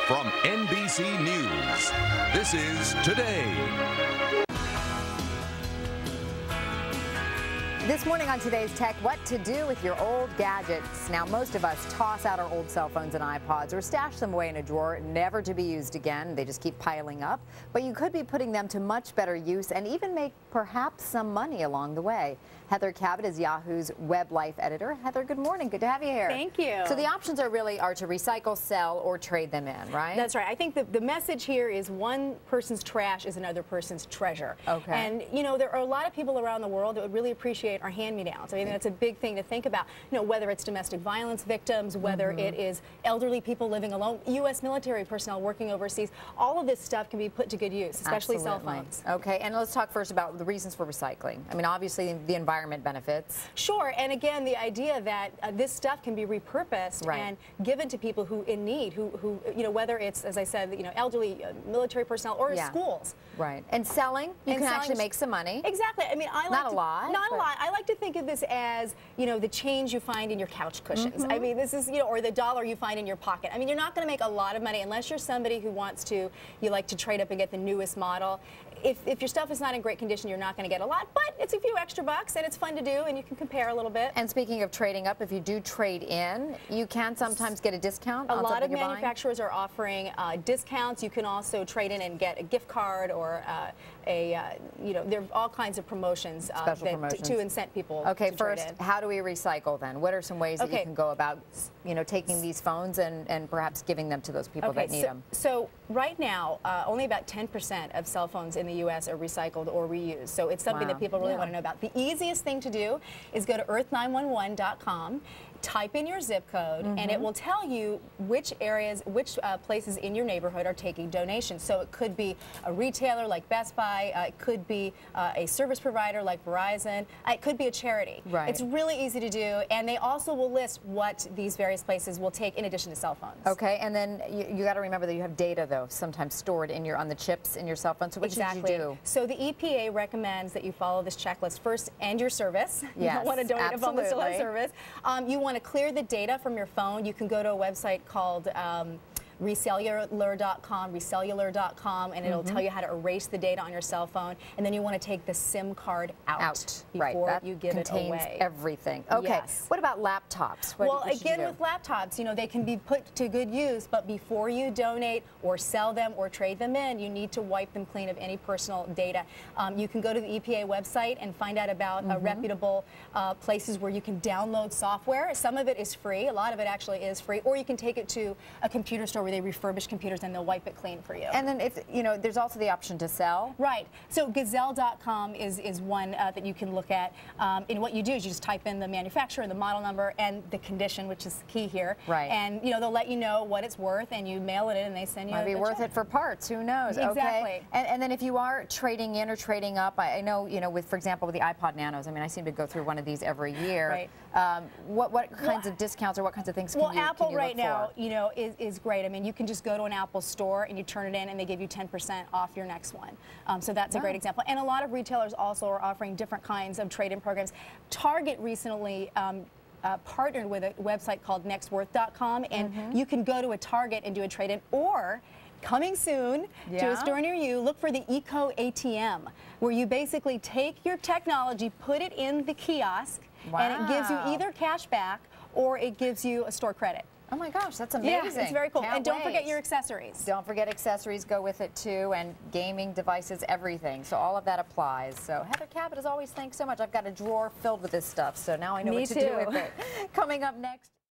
from NBC News, this is Today. This morning on Today's Tech, what to do with your old gadgets. Now, most of us toss out our old cell phones and iPods or stash them away in a drawer, never to be used again. They just keep piling up. But you could be putting them to much better use and even make perhaps some money along the way. Heather Cabot is Yahoo's Web Life editor. Heather, good morning. Good to have you here. Thank you. So the options are to recycle, sell, or trade them in, right? That's right. I think the message here is one person's trash is another person's treasure. Okay. And, you know, there are a lot of people around the world that would really appreciate our hand-me-downs. I mean, that's a big thing to think about. You know, whether it's domestic violence victims, whether it is elderly people living alone, U.S. military personnel working overseas, all of this stuff can be put to good use, especially cell phones. Okay, and let's talk first about the reasons for recycling. I mean, obviously, the environment benefits. Sure, and again, the idea that this stuff can be repurposed and given to people who in need, who you know, whether it's, as I said, you know, elderly military personnel or schools. Right, and selling, you can actually make some money. Exactly. I mean, I like not a lot. Not a lot. I like to think of this as, you know, the change you find in your couch cushions. I mean, this is, you know, or the dollar you find in your pocket. I mean, you're not going to make a lot of money unless you're somebody who wants to, you like to trade up and get the newest model. If your stuff is not in great condition, you're not going to get a lot, but it's a few extra bucks and it's fun to do and you can compare a little bit. And speaking of trading up, if you do trade in, you can sometimes get a discount. A lot of manufacturers are offering discounts. You can also trade in and get a gift card or you know, there are all kinds of promotions, to incent people. Okay, to first, trade in. how do we recycle then? What are some ways that you can go about, you know, taking these phones and perhaps giving them to those people that need them? So right now, only about 10% of cell phones in the U.S. are recycled or reused. So it's something that people really want to know about. The easiest thing to do is go to earth911.com. Type in your zip code, and it will tell you which areas, which places in your neighborhood are taking donations. So it could be a retailer like Best Buy, it could be a service provider like Verizon, it could be a charity. Right. It's really easy to do, and they also will list what these various places will take in addition to cell phones. Okay, and then you got to remember that you have data, though, sometimes stored in on the chips in your cell phone. So what should you do? So the EPA recommends that you follow this checklist first, end your service. You don't want to donate a phone that still has service. You want to clear the data from your phone. You can go to a website called recellular.com, and it'll tell you how to erase the data on your cell phone, and then you want to take the SIM card out before you give it away. Contains everything. Okay. What about laptops? Well, again, with laptops, you know, they can be put to good use, but before you donate or sell them or trade them in, you need to wipe them clean of any personal data. You can go to the EPA website and find out about reputable places where you can download software. Some of it is free. A lot of it actually is free. Or you can take it to a computer store where they refurbish computers and they'll wipe it clean for you. And then, if you know, there's also the option to sell. Right. So Gazelle.com is one that you can look at. And what you do is you just type in the manufacturer, the model number, and the condition, which is key here. Right. And you know, they'll let you know what it's worth, and you mail it in, and they send you. Might be worth it for parts. Who knows? Exactly. Okay. And then if you are trading in or trading up, I know, you know, with, for example, with the iPod Nanos. I mean, I seem to go through one of these every year. Right. What kinds of discounts or what kinds of things can you Apple right look now, for? you know, is great. I mean, you can just go to an Apple store and you turn it in, and they give you 10% off your next one. So that's a great example. And a lot of retailers also are offering different kinds of trade-in programs. Target recently partnered with a website called nextworth.com, and you can go to a Target and do a trade-in, or coming soon to a store near you, look for the Eco ATM, where you basically take your technology, put it in the kiosk, and it gives you either cash back or it gives you a store credit. Oh my gosh, that's amazing. Yeah, it's very cool. Can't and don't wait. forget your accessories. Don't forget accessories go with it too, and gaming devices, everything. So all of that applies. So Heather Cabot, as always, thanks so much. I've got a drawer filled with this stuff, so now I know what to do with it. Coming up next.